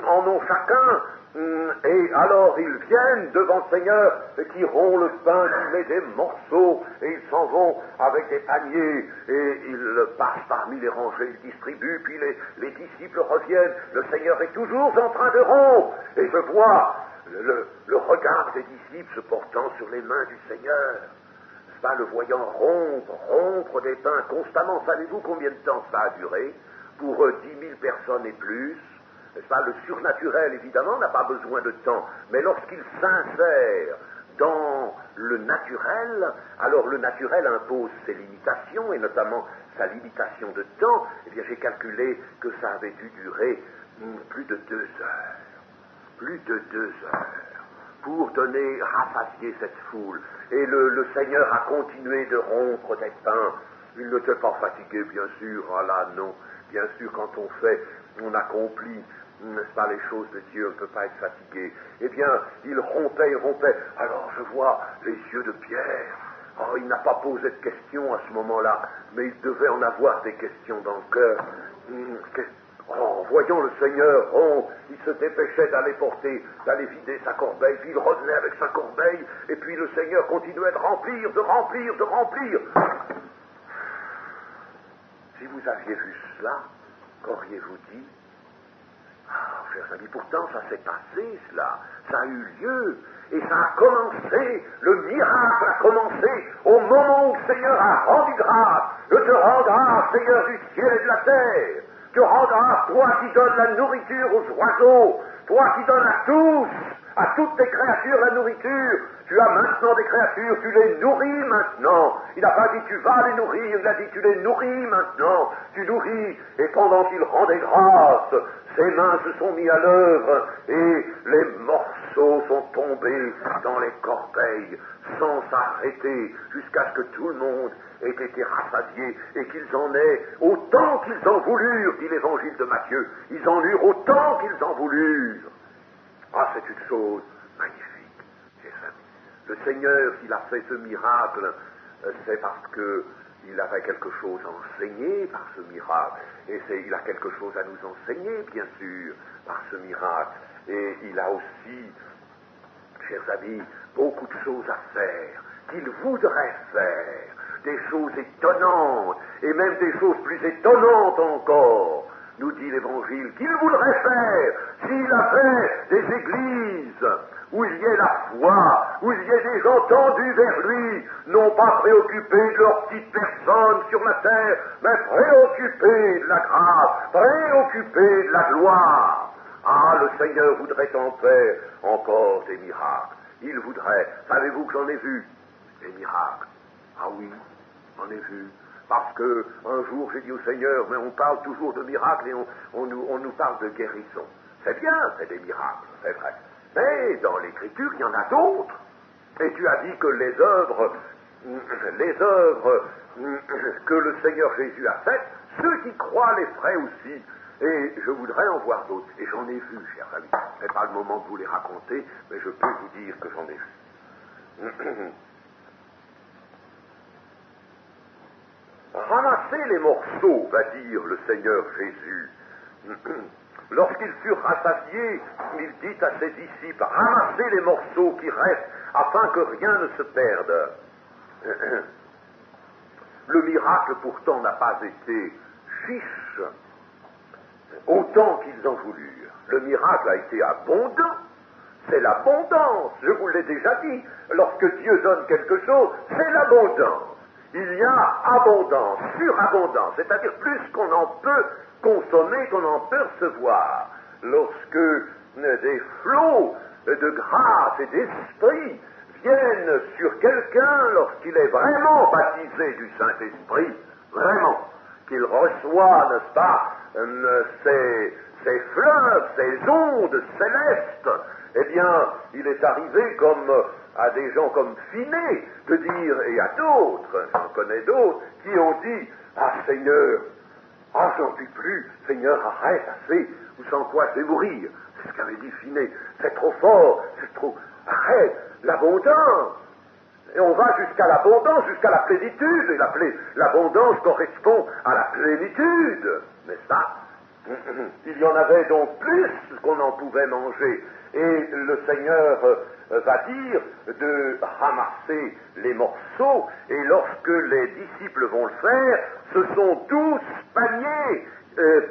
en ont chacun. Et alors ils viennent devant le Seigneur qui rompt le pain, qui met des morceaux, et ils s'en vont avec des paniers, et ils passent parmi les rangées, ils distribuent, puis les disciples reviennent. Le Seigneur est toujours en train de rompre, et je vois le regard des disciples se portant sur les mains du Seigneur, n'est-ce pas, le voyant rompre des pains constamment. Savez-vous combien de temps ça a duré? Pour 10 000 personnes et plus. N'est-ce pas? Le surnaturel, évidemment, n'a pas besoin de temps. Mais lorsqu'il s'insère dans le naturel, alors le naturel impose ses limitations, et notamment sa limitation de temps. Eh bien, j'ai calculé que ça avait dû durer plus de 2 heures. Plus de 2 heures. Pour rassasier cette foule. Et le Seigneur a continué de rompre des pains. Il n'était pas fatigué, bien sûr. Ah là, non. Bien sûr, quand on accomplit, n'est-ce pas, les choses de Dieu, on ne peut pas être fatigué. Eh bien, il rompait. Alors, je vois les yeux de Pierre. Oh, il n'a pas posé de questions à ce moment-là, mais il devait en avoir des questions dans le cœur. Voyons le Seigneur, il se dépêchait d'aller vider sa corbeille, puis il revenait avec sa corbeille, et puis le Seigneur continuait de remplir. Si vous aviez vu cela, qu'auriez-vous dit? chers amis, pourtant ça s'est passé, cela. Ça a eu lieu. Et ça a commencé, le miracle a commencé au moment où le Seigneur a rendu grâce. Je te rends grâce, Seigneur du ciel et de la terre. Tu rends grâce, toi qui donnes la nourriture aux oiseaux, toi qui donnes à tous, à toutes tes créatures la nourriture. Tu as maintenant des créatures, tu les nourris maintenant. Il n'a pas dit tu vas les nourrir, il a dit tu les nourris maintenant. Tu nourris, et pendant qu'il rendait grâce, ses mains se sont mises à l'œuvre, et les morceaux sont tombés dans les corbeilles, sans s'arrêter, jusqu'à ce que tout le monde ait été rassasié, et qu'ils en aient autant qu'ils en voulurent, dit l'évangile de Matthieu. Ils en eurent autant qu'ils en voulurent. Ah, c'est une chose magnifique, chers amis. Le Seigneur, s'il a fait ce miracle, c'est parce qu'il avait quelque chose à enseigner par ce miracle. Et il a quelque chose à nous enseigner, bien sûr, par ce miracle. Et il a aussi, chers amis, beaucoup de choses à faire, qu'il voudrait faire, des choses étonnantes, et même des choses plus étonnantes encore, nous dit l'Évangile, qu'il voudrait faire s'il avait des églises où il y ait la foi, où il y ait des gens tendus vers lui, non pas préoccupés de leur petite personne sur la terre, mais préoccupés de la grâce, préoccupés de la gloire. Ah, le Seigneur voudrait en faire encore des miracles. Il voudrait. Savez-vous que j'en ai vu des miracles? Ah oui, j'en ai vu. Parce que un jour j'ai dit au Seigneur, mais on parle toujours de miracles et on nous parle de guérison. C'est bien, c'est des miracles, c'est vrai. Mais dans l'Écriture, il y en a d'autres. Et tu as dit que les œuvres que le Seigneur Jésus a faites, ceux qui croient les feraient aussi. Et je voudrais en voir d'autres. Et j'en ai vu, chers amis. Ce n'est pas le moment de vous les raconter, mais je peux vous dire que j'en ai vu. Ramassez les morceaux, va dire le Seigneur Jésus. Lorsqu'ils furent rassasiés, il dit à ses disciples, ramassez les morceaux qui restent, afin que rien ne se perde. Le miracle pourtant n'a pas été chiche, autant qu'ils en voulurent. Le miracle a été abondant, c'est l'abondance, je vous l'ai déjà dit. Lorsque Dieu donne quelque chose, c'est l'abondance. Il y a abondance, surabondance, c'est-à-dire plus qu'on en peut consommer, qu'on en peut recevoir. Lorsque des flots de grâce et d'esprit viennent sur quelqu'un, lorsqu'il est vraiment baptisé du Saint-Esprit, vraiment, qu'il reçoit, n'est-ce pas, ces fleuves, ces ondes célestes, eh bien, il est arrivé comme à des gens comme Finet de dire, et à d'autres, j'en connais d'autres, qui ont dit, ah Seigneur, ah j'en puis plus, Seigneur arrête, assez, ou sans quoi je vais mourir. C'est ce qu'avait dit Finet, c'est trop fort, c'est trop, arrête, l'abondance. Et on va jusqu'à l'abondance, jusqu'à la plénitude, et l'abondance correspond à la plénitude, n'est-ce pas? Il y en avait donc plus qu'on en pouvait manger. Et le Seigneur va dire de ramasser les morceaux, et lorsque les disciples vont le faire, ce sont 12 paniers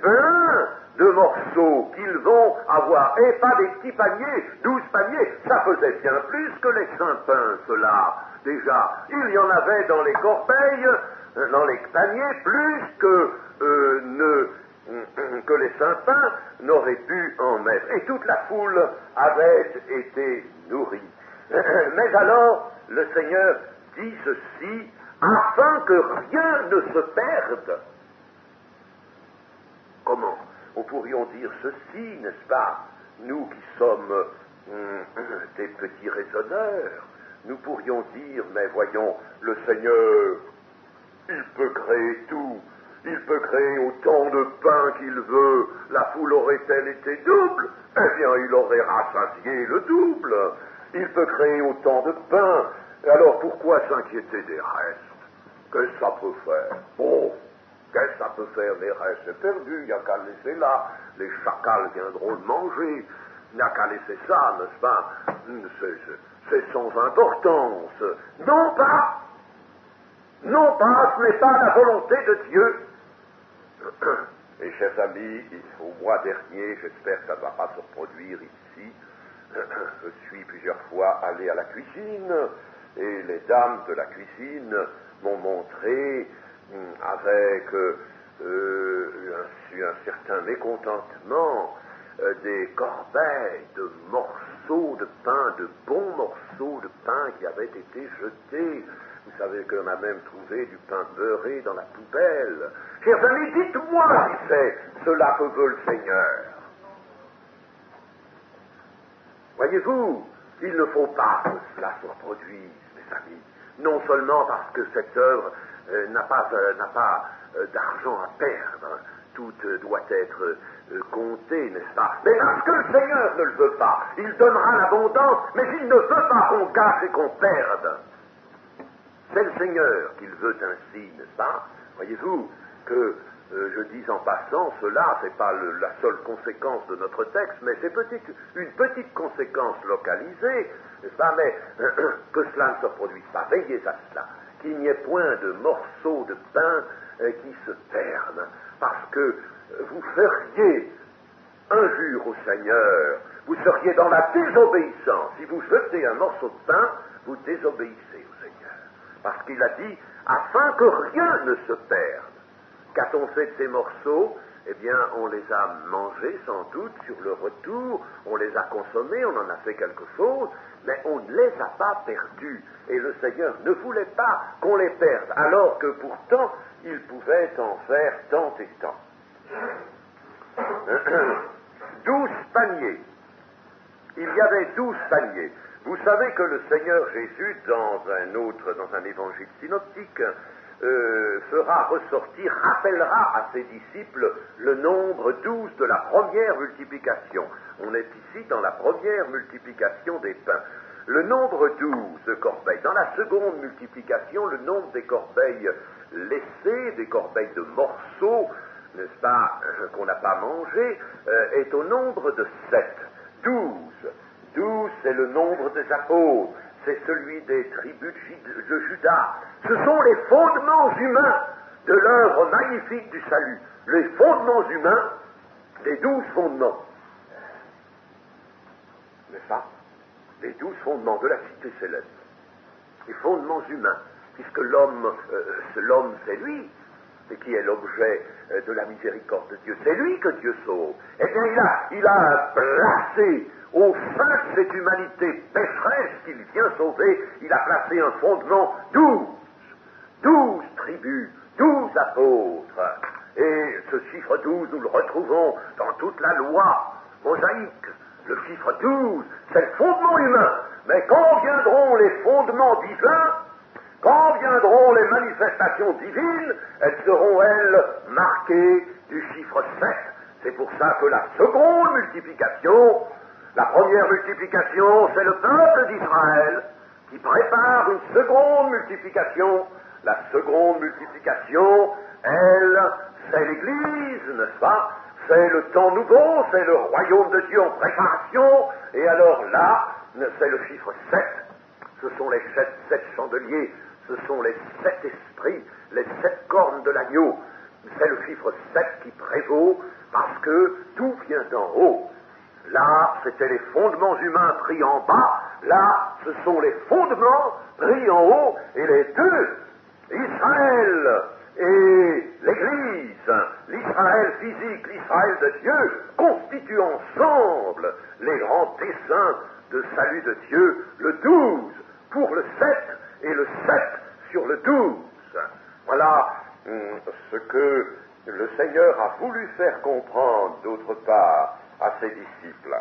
pleins de morceaux qu'ils vont avoir, et pas des petits paniers, 12 paniers, ça faisait bien plus que les 5 pains, cela, déjà. Il y en avait dans les corbeilles, dans les paniers, plus que les 5 pains n'auraient pu en mettre. Et toute la foule avait été nourrie. Mais alors, le Seigneur dit ceci, afin que rien ne se perde. Comment? Nous pourrions dire ceci, n'est-ce pas? Nous qui sommes des petits raisonneurs, nous pourrions dire, mais voyons, le Seigneur, il peut créer tout. Il peut créer autant de pain qu'il veut. La foule aurait-elle été double? Eh bien, il aurait rassasié le double. Il peut créer autant de pain. Alors, pourquoi s'inquiéter des restes? Qu'est-ce que ça peut faire? Oh, qu'est-ce que ça peut faire, les restes? C'est perdu, il n'y a qu'à laisser là. Les chacals viendront le manger. Il n'y a qu'à laisser ça, n'est-ce pas? C'est sans importance. Non pas, ce n'est pas la volonté de Dieu. Et chers amis, au mois dernier, j'espère que ça ne va pas se reproduire ici, je suis plusieurs fois allé à la cuisine, et les dames de la cuisine m'ont montré, avec un certain mécontentement, des corbeilles de morceaux de pain, de bons morceaux de pain qui avaient été jetés. Vous savez qu'on a même trouvé du pain beurré dans la poubelle. Chers amis, dites-moi si c'est cela que veut le Seigneur. Voyez-vous, il ne faut pas que cela se reproduise, mes amis. Non seulement parce que cette œuvre n'a pas d'argent à perdre, tout doit être compté, n'est-ce pas? Mais parce que le Seigneur ne le veut pas. Il donnera l'abondance, mais il ne veut pas qu'on gâche et qu'on perde. C'est le Seigneur qu'il veut ainsi, n'est-ce pas? Voyez-vous que, je dis en passant, cela, c'est pas la seule conséquence de notre texte, mais c'est une petite conséquence localisée, n'est-ce pas? Mais que cela ne se reproduise pas. Veillez à cela, qu'il n'y ait point de morceaux de pain qui se perdent, parce que vous feriez injure au Seigneur, vous seriez dans la désobéissance. Si vous jetez un morceau de pain, vous désobéissez au Seigneur. Parce qu'il a dit, afin que rien ne se perde. Qu'a-t-on fait de ces morceaux? Eh bien, on les a mangés sans doute sur le retour, on les a consommés, on en a fait quelque chose, mais on ne les a pas perdus. Et le Seigneur ne voulait pas qu'on les perde, alors que pourtant, il pouvait en faire tant et tant. 12 paniers. Il y avait 12 paniers. Vous savez que le Seigneur Jésus, dans un évangile synoptique, rappellera à ses disciples le nombre 12 de la première multiplication. On est ici dans la première multiplication des pains. Le nombre 12 de corbeilles. Dans la seconde multiplication, le nombre des corbeilles laissées, des corbeilles de morceaux, n'est-ce pas, qu'on n'a pas mangé, est au nombre de 7. 12. 12, c'est le nombre des apôtres. C'est celui des tribus de Judas. Ce sont les fondements humains de l'œuvre magnifique du salut. Les fondements humains des 12 fondements. N'est-ce pas? Les 12 fondements de la cité céleste. Les fondements humains. Puisque l'homme c'est lui, et qui est l'objet de la miséricorde de Dieu. C'est lui que Dieu sauve. Eh bien, il a placé au sein de cette humanité pécheresse qu'il vient sauver, il a placé un fondement 12 tribus, 12 apôtres. Et ce chiffre 12, nous le retrouvons dans toute la loi mosaïque. Le chiffre 12, c'est le fondement humain. Mais quand viendront les fondements divins, quand viendront les manifestations divines, elles seront, elles, marquées du chiffre 7. C'est pour ça que la seconde multiplication, la première multiplication, c'est le peuple d'Israël qui prépare une seconde multiplication. La seconde multiplication, elle, c'est l'Église, n'est-ce pas? C'est le temps nouveau, c'est le royaume de Dieu en préparation. Et alors là, c'est le chiffre 7. Ce sont les 7 chandeliers. Ce sont les 7 esprits, les 7 cornes de l'agneau. C'est le chiffre 7 qui prévaut parce que tout vient d'en haut. Là, c'était les fondements humains pris en bas. Là, ce sont les fondements pris en haut. Et les deux, Israël et l'Église, l'Israël physique, l'Israël de Dieu, constituent ensemble les grands desseins de salut de Dieu, le 12 pour le 7 et le 7 sur le 12. Voilà ce que le Seigneur a voulu faire comprendre d'autre part à ses disciples.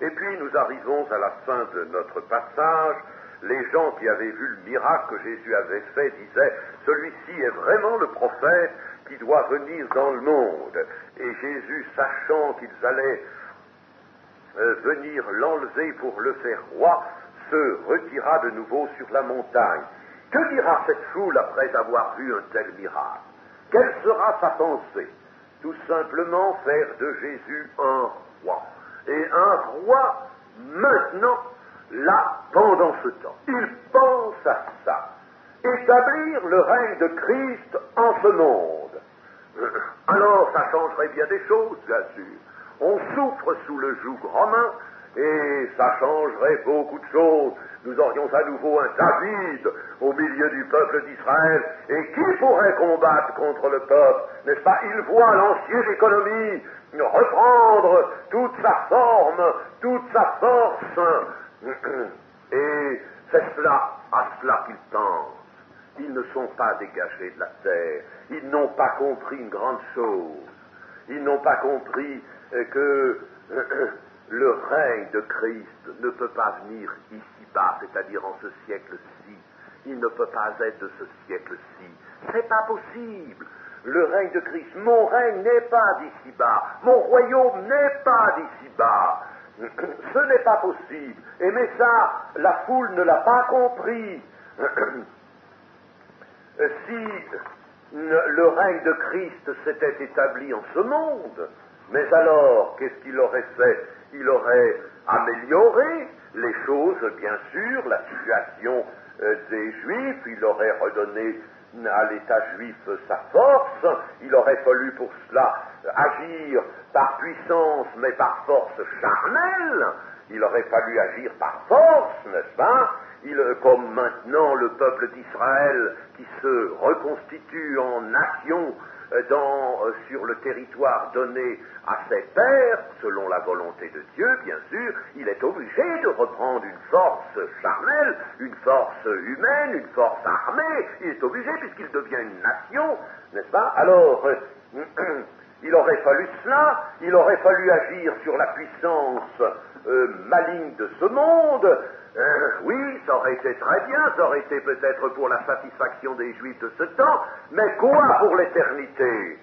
Et puis nous arrivons à la fin de notre passage. Les gens qui avaient vu le miracle que Jésus avait fait disaient « Celui-ci est vraiment le prophète qui doit venir dans le monde. » Et Jésus, sachant qu'ils allaient venir l'enlever pour le faire roi, se retira de nouveau sur la montagne. Que dira cette foule après avoir vu un tel miracle? Quelle sera sa pensée? Tout simplement faire de Jésus un roi. Et un roi maintenant, là, pendant ce temps. Il pense à ça. Établir le règne de Christ en ce monde. alors ça changerait bien des choses, bien sûr. On souffre sous le joug romain, et ça changerait beaucoup de choses. Nous aurions à nouveau un David au milieu du peuple d'Israël, et qui pourrait combattre contre le peuple, n'est-ce pas? Il voit l'ancienne économie reprendre toute sa forme, toute sa force, et c'est à cela qu'ils pensent. Ils ne sont pas dégagés de la terre, ils n'ont pas compris une grande chose, ils n'ont pas compris que le règne de Christ ne peut pas venir ici-bas, c'est-à-dire en ce siècle-ci. Il ne peut pas être de ce siècle-ci. C'est pas possible. Le règne de Christ, mon règne n'est pas d'ici-bas. Mon royaume n'est pas d'ici-bas. Ce n'est pas possible. Et mais ça, la foule ne l'a pas compris. Si le règne de Christ s'était établi en ce monde, mais alors, qu'est-ce qu'il aurait fait? Il aurait amélioré les choses, bien sûr, la situation des Juifs, il aurait redonné à l'État juif sa force, il aurait fallu pour cela agir par puissance, mais par force charnelle, il aurait fallu agir par force, n'est-ce pas? Comme maintenant le peuple d'Israël qui se reconstitue en nation sur le territoire donné à ses pères, selon la volonté de Dieu, bien sûr, il est obligé de reprendre une force charnelle, une force humaine, une force armée, il est obligé puisqu'il devient une nation, n'est-ce pas? Alors, il aurait fallu cela, il aurait fallu agir sur la puissance maligne de ce monde. Oui, ça aurait été très bien, ça aurait été peut-être pour la satisfaction des Juifs de ce temps, mais quoi pour l'éternité?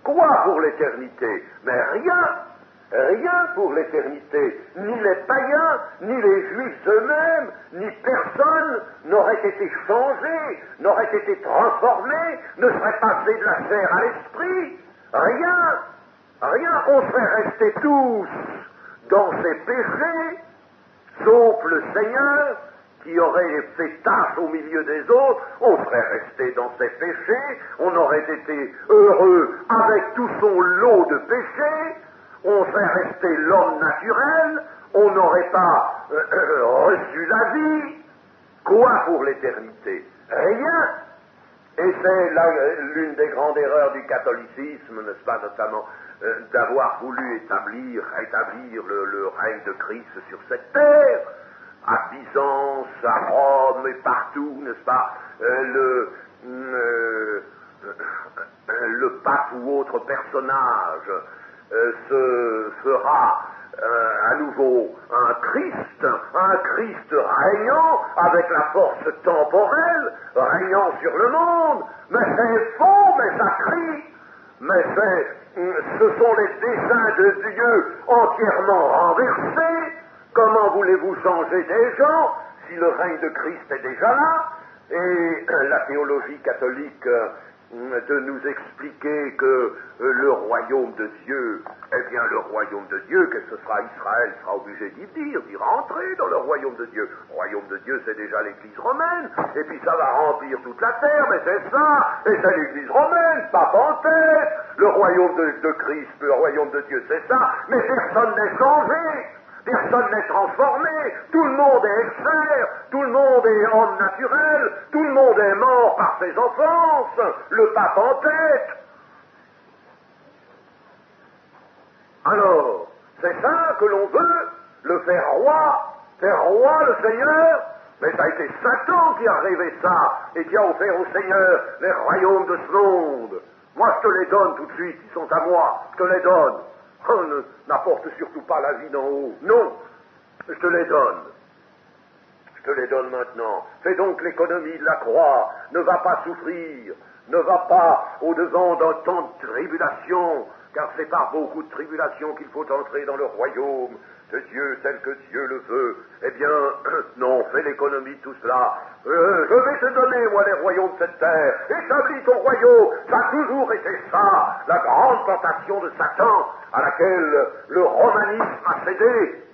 Quoi pour l'éternité? Mais rien pour l'éternité. Ni les païens, ni les Juifs eux-mêmes, ni personne n'aurait été changé, n'aurait été transformé, ne serait passé de la chair à l'esprit. Rien, on serait restés tous dans ses péchés, sauf le Seigneur, qui aurait fait tâche au milieu des autres, on serait resté dans ses péchés, on aurait été heureux avec tout son lot de péchés, on serait resté l'homme naturel, on n'aurait pas reçu la vie. Quoi pour l'éternité? Rien. Et c'est l'une des grandes erreurs du catholicisme, n'est-ce pas, notamment, d'avoir voulu rétablir le règne de Christ sur cette terre, à Byzance, à Rome et partout, n'est-ce pas, le pape ou autre personnage se fera à nouveau un Christ régnant avec la force temporelle, régnant sur le monde, mais c'est faux, mais ça crie, mais ce sont les desseins de Dieu entièrement renversés. Comment voulez-vous changer des gens si le règne de Christ est déjà là? Et la théologie catholique de nous expliquer que le royaume de Dieu, eh bien le royaume de Dieu, que ce sera Israël, sera obligé d'y rentrer dans le royaume de Dieu. Le royaume de Dieu, c'est déjà l'Église romaine, et puis ça va remplir toute la terre, mais c'est ça, et c'est l'Église romaine, pape en tête, le royaume de Christ, le royaume de Dieu, c'est ça, mais personne n'est changé. Personne n'est transformé, tout le monde est externe, tout le monde est homme naturel, tout le monde est mort par ses offenses, le pape en tête. Alors, c'est ça que l'on veut, le faire roi le Seigneur, mais ça a été Satan qui a rêvé ça, et qui a offert au Seigneur les royaumes de ce monde. Moi, je te les donne tout de suite, ils sont à moi, je te les donne. N'apporte surtout pas la vie d'en haut. Non, je te les donne. Je te les donne maintenant. Fais donc l'économie de la croix. Ne va pas souffrir. Ne va pas au-devant d'un temps de tribulation, car c'est par beaucoup de tribulation qu'il faut entrer dans le royaume de Dieu tel que Dieu le veut. Eh bien, non, fais l'économie de tout cela. Je vais te donner, moi, les royaumes de cette terre. Établis ton royaume. Ça a toujours été ça, la grande tentation de Satan, à laquelle le romanisme a cédé.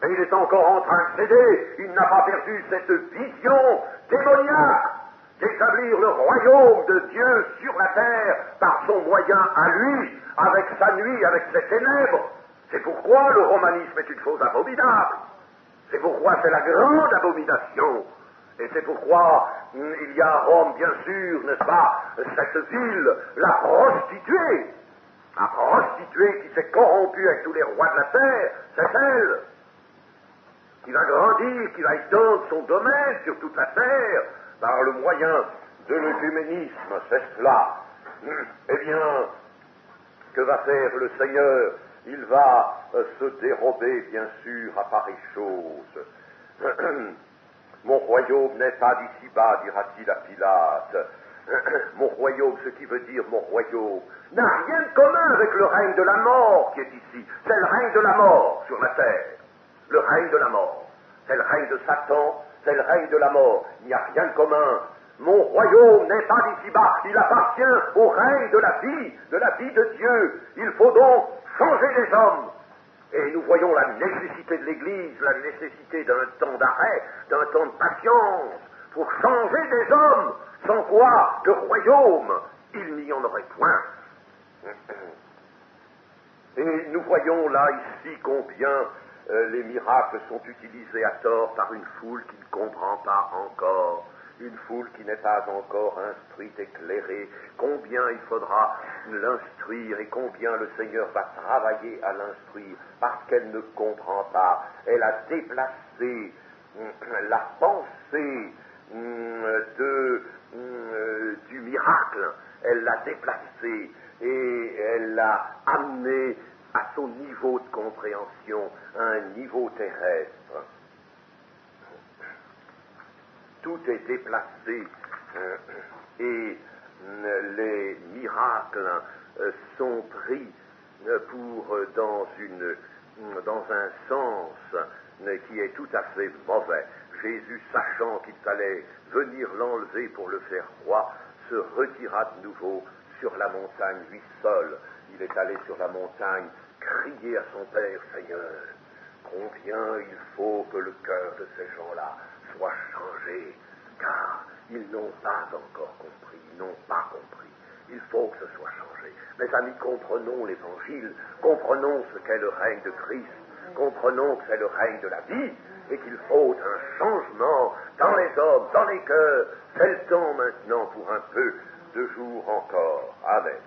Et il est encore en train de céder. Il n'a pas perdu cette vision démoniaque d'établir le royaume de Dieu sur la terre par son moyen à lui, avec sa nuit, avec ses ténèbres. C'est pourquoi le romanisme est une chose abominable. C'est pourquoi c'est la grande abomination. Et c'est pourquoi il y a à Rome, bien sûr, n'est-ce pas, cette ville, la prostituée. La prostituée qui s'est corrompue avec tous les rois de la terre, c'est elle qui va grandir, qui va étendre son domaine sur toute la terre par le moyen de l'œcuménisme, c'est cela. Eh bien, que va faire le Seigneur? Il va se dérober, bien sûr, à pareille chose. Mon royaume n'est pas d'ici-bas, dira-t-il à Pilate. Mon royaume, ce qui veut dire mon royaume, n'a rien de commun avec le règne de la mort qui est ici. C'est le règne de la mort sur la terre. Le règne de la mort. C'est le règne de Satan, c'est le règne de la mort. Il n'y a rien de commun. Mon royaume n'est pas d'ici-bas. Il appartient au règne de la vie de Dieu. Il faut donc changer les hommes. Et nous voyons la nécessité de l'Église, la nécessité d'un temps d'arrêt, d'un temps de patience, pour changer des hommes, sans quoi de royaume, il n'y en aurait point. Et nous voyons là, ici, combien les miracles sont utilisés à tort par une foule qui ne comprend pas encore, une foule qui n'est pas encore instruite, éclairée, combien il faudra l'instruire et combien le Seigneur va travailler à l'instruire, parce qu'elle ne comprend pas. Elle a déplacé la pensée du miracle, elle l'a déplacée et elle l'a amenée à son niveau de compréhension, à un niveau terrestre. Tout est déplacé et les miracles sont pris dans un sens qui est tout à fait mauvais. Jésus, sachant qu'il fallait venir l'enlever pour le faire roi, se retira de nouveau sur la montagne, lui seul. Il est allé sur la montagne crier à son Père: Seigneur, combien il faut que le cœur de ces gens-là soit changé, car ils n'ont pas encore compris, ils n'ont pas compris. Il faut que ce soit changé. Mes amis, comprenons l'Évangile, comprenons ce qu'est le règne de Christ, comprenons que c'est le règne de la vie, et qu'il faut un changement dans les hommes, dans les cœurs. C'est le temps maintenant pour un peu de jour encore. Amen.